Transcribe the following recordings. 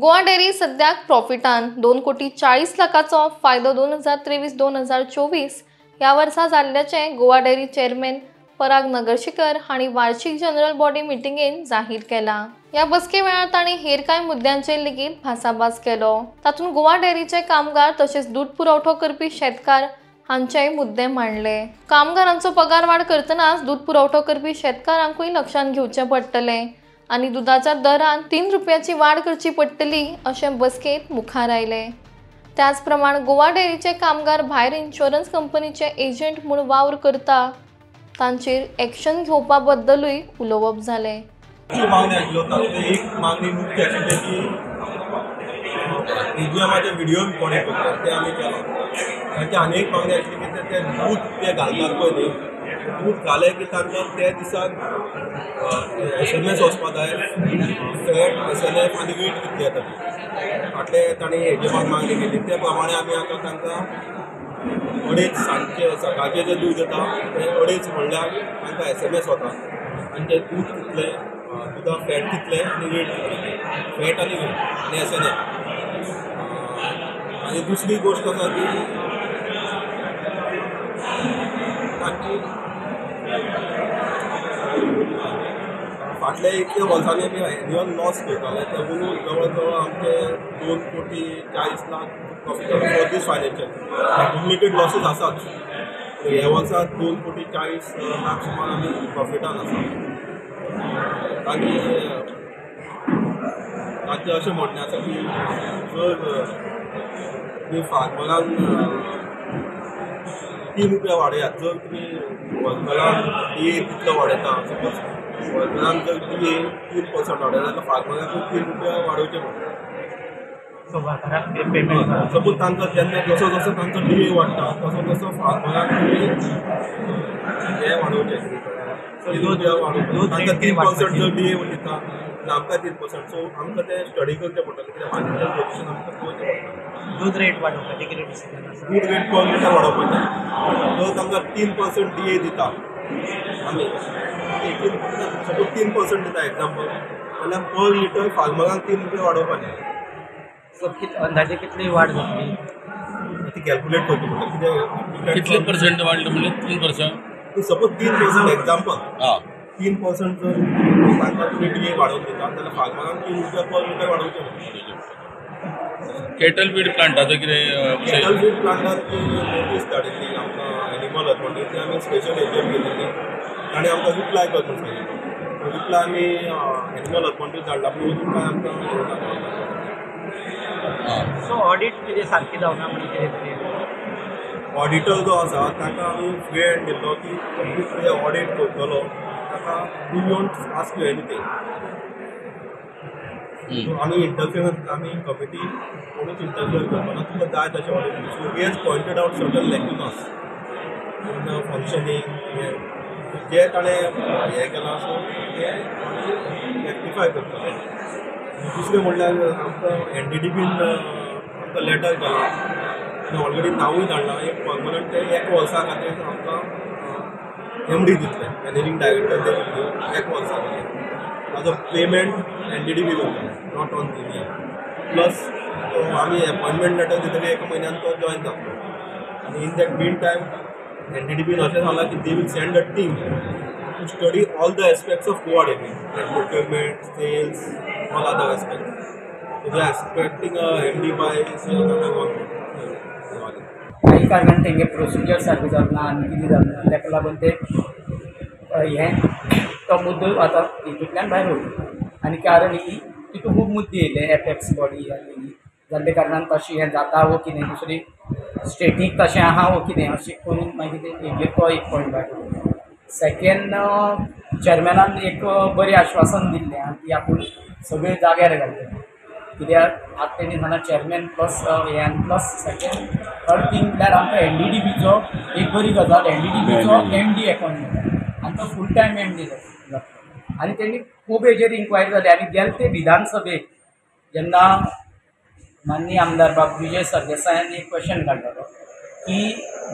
Goa dairy सद्याक प्रॉफिटान 2,40,00,000 फायदो 2023-2024 ह्या वर्सा जाल्ल्याचे गोवा डेअरी चेअरमॅन पराग नगरशेकर हांणी वार्षिक जनरल बॉडी मिटिंगेन जाहीर केला। या बसके वेळार तांणी हेर कांय मुद्द्यांचेर लेगीत भासाभास केलो। तातूंत गोवा डेअरीचे कामगार तशेंच दूध पुरवठो करपी शेतकार हांचेय मुद्दे मांडले। कामगारांचो पगार वाड करतनाच दूध पुरवठो करपी शेतकारांकूय लक्षात घेवचे पडटले आणि दुधाच्या दरान 3 रुपयाची वाड करची पडटली अशें बसकेत मुखार आयले। त्याच प्रमाण गोवा डेअरीचे कामगार भायर इन्शुरन्स कंपनीचे एजंट म्हूण वावर करता तांचेर एक्शन घेवपा बद्दलूय उलोवप जालें। एक मागणी मुख्य आशिल्ली की एजीएमाचे व्हिडिओ रिकॉर्डिंग करतात ते आमी केलो। तांची आनी एक मागणी आशिल्ली की ते दूध ते घालतात पळय न्ही, दूध घालें की तांकां ते दिसाक SMS वचपा जाय, फॅट, SNF आनी वेट कितली येता ती फाटले तांणी एजीएमाक मागणी केली। त्या प्रमाणे आमी आतां तांकां 2:30 सांजचे सकाळचें जें दूध येता तें 2:30 म्हणल्यार तांकां SMS वता आनी तें दूध कितलें, दुधा फॅट कितलें आनी वेट कितलें, फॅट आनी वेट आनी SNF। आनी दुसरी गोश्ट आसा की तांची फाटल्या इतल्या वर्सांनी आमी एन्युअल लॉस करताले तेवूय जवळ जवळ आमचे 2,40,00,000 profit for this financial accumulated losses आसात। ह्या वर्सा 2,40,00,000 सुमार आमी प्रॉफिटान आसा। तांचें अशें म्हणणें आसा की जर तुमी फार्मरान 3 रुपया वाडयात, जर तुमी वर्करान DA कितलो वाडयता, सपोज वर्करान जर DA 3% वाडयता जाल्यार फार्मराक 3 रुपया वाडोवचे पडटा। सपोज तांकां जेन्ना जसो जसो तांचो DA वाडटा तसो तसो फार्मराक तुमी हे वाडोवचें, 3 रुपया वाडोवचे। तांकां 3% जर DA दिता जाल्यार आमकां 3%, सो आमकां तें स्टडी करचें पडटलें कित्याक फायनान्शियल पोजिशन आमकां पळोवचें पडटा। दूध रेट वाडोवपाचें कितें डिसिजन आसा? दूध रेट पर लिटर वाडोवपाचें। जर तांकां 3% DA दिता आमी, सपोज 3% दिता एग्जाम्पल, जाल्यार पर लिटर फार्मराक 3 रुपया वाडोवपाचें। सो अंदाजे कितली वाड जातली ती कॅल्कुलेट करची पडटा कितले पर्सेंट वाडले म्हणजे 3%? सपोज 3% एग्जाम्पल, 3% जर तांकां तुमी DA वाडोवन दिता जाल्यार फार्मराक 3 रुपया पर लिटर वाडोवचें पडटा। कॅटल फीड प्लांटाचो कितें? कॅटल फीड प्लांटाक नोटीस धाडिल्ली आमकां एनिमल हजबंड्रीची, आमी स्पेशल एजंट घेतिल्ली ताणें आमकां रिप्लाय करपाक सांगिल्लो। रिप्लाय आमी एनिमल हजबंड्रीक धाडला पूण रिप्लाय आमकां सो ऑडिट कितें सारकी जावना म्हणजे कितें तरी ऑडिटर जो आसा ताका आमी फ्री हँड दिल्लो की कितें ऑडिट करतलो ताका we won't ask you anything. So आमी इंटरफियरन्स, आमी कमिटी कोणूच इंटरफियर करपाना, तुका जाय तशें audit. So we has pointed out certain lacunas in functioning जे ताणें हें केलां, सो ते रेक्टिफाय करतले। दुसरें म्हणल्यार आमकां NDDBन आमकां लेटर केलां आनी ऑलरेडी नांवूय धाडलां एक परमनंट, 1 वर्सा खातीर आमकां MD दितले, मॅनेजींग डायरेक्टर ते दितले 1 वर्सा खातीर। ताजो पेमेंट NDDB करतले, नॉट ऑन सिनियर। प्लस आमी अपॉयंटमेंट लेटर दितले 1 म्हयन्यान तो जॉयन जातलो। आनी इन दॅट मीन टायम NDDBन अशें जाला की they will send a team to study all the aspects of Goa Dairy, like procurement, sales, all other aspects. So we are expecting a MD by say another 1 month. काही कारणान तेंगे procedure सारको जावना आनी कितें जावना, ताका लागून ते हें तो मुद्दो आतां हितूंतल्यान भायर वयता। आनी कारण ही तितून खूब मुद्दे येयले, एपेक्स बॉडी आनी जाल्ले कारणान तशें हें जाता वो कितें, दुसरी स्टेटीक तशें आहा वो कितें अशें करून मागीर तेंगेर तो एक पॉयंट भायर वयता। सेकेंड, चेअरमॅनान एक बरें आश्वासन दिल्लें आनी ती आपूण सगळे जाग्यार घालतले, कित्याक आतां तेणी सांगला चेअरमॅन प्लस हें प्लस सेकेंड थर्ड थिंग म्हणल्यार आमकां NDDBचो एक बरी गजाल, NDDBचो MD अपॉयंटमेंट आनी तो फूल टायम MD जाता। आनी तेणी खूब हेजेर इन्क्वायरी जाली आनी गेले ते विधानसभेक जेन्ना माननीय आमदार बाब विजय सरदेसायान एक क्वेश्चन काडलेलो की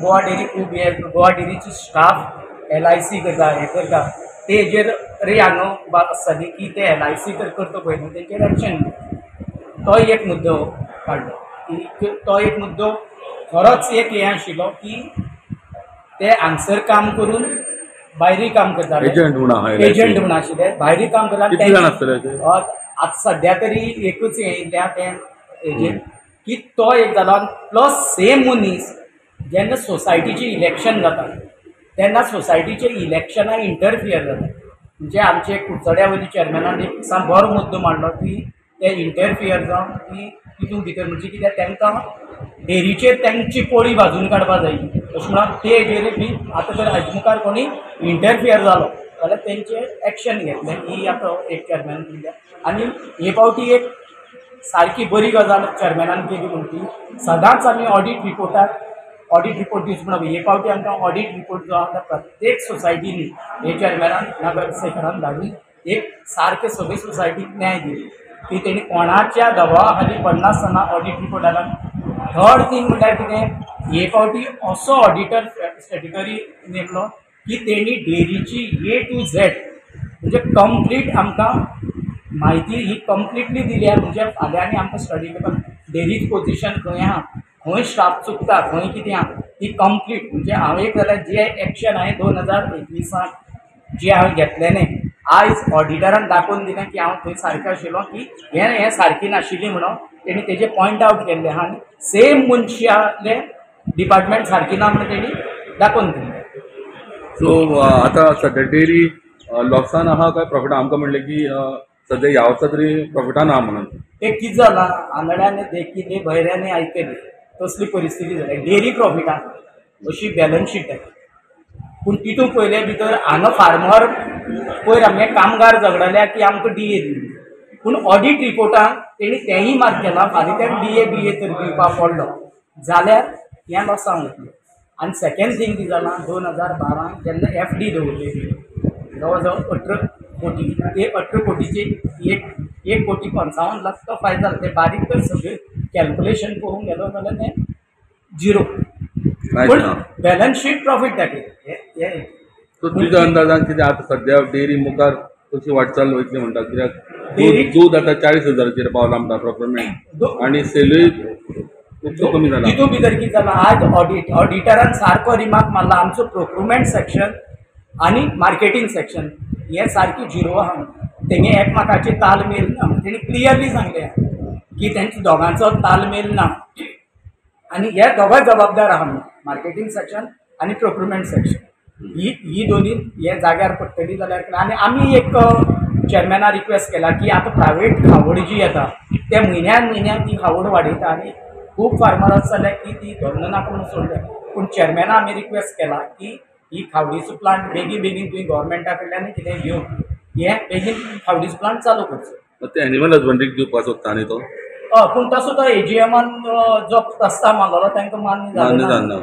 गोवा डेअरी खूब हे गोवा डेअरीची स्टाफ LIC करता, हें करता, तेजेर रे हांगा बात आसताली की ते LIC तर करता पळय न्हू तेंचेर एक्शन तो एक मुद्दो काडलो की तो एक मुद्दो खरोच एक हे आशिल्लो की ते हांगसर काम करून भायरूय काम करताले एजंट म्हूण आहा एजंट म्हूण आशिल्ले भायरूय काम करताले कितले जाण आसतले ते? आतां सद्या तरी एकूच हे येयल्या ते एजंट की तो एक जालो प्लस सेम मनीस जेन्ना सोसायटीची इलेक्शन जाता तेन्ना सोसायटीचे इलेक्शनाक इंटरफियर जाता म्हणजे आमचे कुडचड्या वयली चेअरमॅनान एक साम बरो मुद्दो मांडलो की ते इंटरफियर जावन की तितून भितर म्हणजे कित्याक तांकां डेरीचेर तांची पोळी भाजून काडपा जाय अशें म्हणून ते हेजेर बी आतां जर हाजे मुखार कोणी इंटरफियर जालो जाल्यार तेंचे एक्शन घेतलें ही आतां एक चेअरमॅन केल्या आनी हे फावटी एक सारकी बरी गजाल चेअरमॅनान केली म्हणून ती सदांच आमी ऑडिट रिपोर्ट दिवचे म्हणून हे फावटी आमकां ऑडिट रिपोर्ट जो आसा प्रत्येक सोसायटीनी हे चेअरमॅनान नगरसेवकान धाडून एक सारके सगळे सोसायटीक न्याय दिली की तेणी कोणाच्या दबावा खाली पडनासतना ऑडिट रिपोर्ट आला थर्ड थिंग म्हणल्यार कितें हे फावटी असो ऑडिटर स्टॅट्युटरी नेमलो की तेणी डेरीची A to Z म्हणजे कंप्लीट आमकां म्हायती ही कंप्लिटली दिली आहे म्हणजे फाल्यां आनी आमकां स्टडी करपाक डेरी पोजिशन खंय आहा खंय स्टाफ चुकता खंय कितें आहा ती कंप्लीट म्हणजे हांव एक जाल्यार जे एक्शन हांवें 2021 जे हांवें घेतलें न्ही आयज ऑडिटरान दाखोवन दिलें की हांव थंय सारको आशिल्लो की हें सारकी नाशिल्ली म्हणून तेणी तेजे पॉयंट आवट केल्ले आहा आनी सेम मनशाले डिपार्टमेंट सारकी ना म्हणून तेणी दाखोवन दिलें. सो आता सध्या डेरी लॉसान आहा काय प्रॉफिट? आमकां म्हणलें की सध्या ह्या वर्सा तरी प्रॉफिटान आहा म्हणून. ते कितें जालां आंगड्याने देखीले भयऱ्याने आयकली तसली परिस्थिती जाल्या डेरी प्रॉफिटान अशी बॅलन्स शीट आहे पूण तितून पयले भितर हांगा फार्मर पयर आमगे कामगार झगडल्या की आमकां DA दिली पूण ऑडिट रिपोर्टान तेणी तेंय मार्क केला फाल्यां तेका DA तर दिवपाक पडलो जाल्यार हें लॉसान वतलें. आनी सेकेंड थिंग कितें जालां 2012 जेन्ना FD दवरलेली जवळ जवळ 18 कोटी ते 18 कोटीचे 1,55,00,000 तो फायदो जाला ते बारीक तर सगळे कॅल्क्युलेशन करून गेलो जाल्यार तें झिरो पूण बॅलन्स शीट प्रॉफीट दाखयता. सो तुज्या अंदाजान कितें आतां सध्या डेरी मुखार कशी वाटचाल वयतली म्हणटा कित्याक डेरी दूद आतां 40,000चेर पावला म्हणटा प्रोक्युरमेंट आनी सेलूय खूब कमी जाला. तितून भितर कितें जालां आज ऑडिटरान सारको रिमार्क मारला आमचो प्रोक्युरमेंट सेक्शन आनी मार्केटींग सेक्शन हे सारकी झिरो आहा तेंगे एकमेकाची तालमेल ना तेणी क्लियरली सांगलें की तेंच्या दोगांचो तालमेल ना आनी हे दोगांय जबाबदार आहा मार्केटींग सेक्शन आनी प्रोक्युरमेंट सेक्शन ही दोनी हे जाग्यार पडटली जाल्यार आनी आमी एक चेअरमॅना रिक्वेस्ट केला की आतां प्रायवेट खावड जी येता ते म्हयन्यान ती खावड वाडयता आनी खूब फार्मर आसा जाल्यार की ती धरना नाका म्हणून सोडल्या पूण चेअरमॅना आमी रिक्वेस्ट केला की ही खावडीचो प्लांट बेगीन तुवें गोवोरमेंटा कडल्यान कितें घेवन हे बेगीन खावडीचो प्लांट चालू करचो. ते एनिमल हजबंड्रीक दिवपाक सोदता न्ही तो पूण तसो तो AGMान जो प्रस्ताव मागलो तांकां मान्य जालो ना.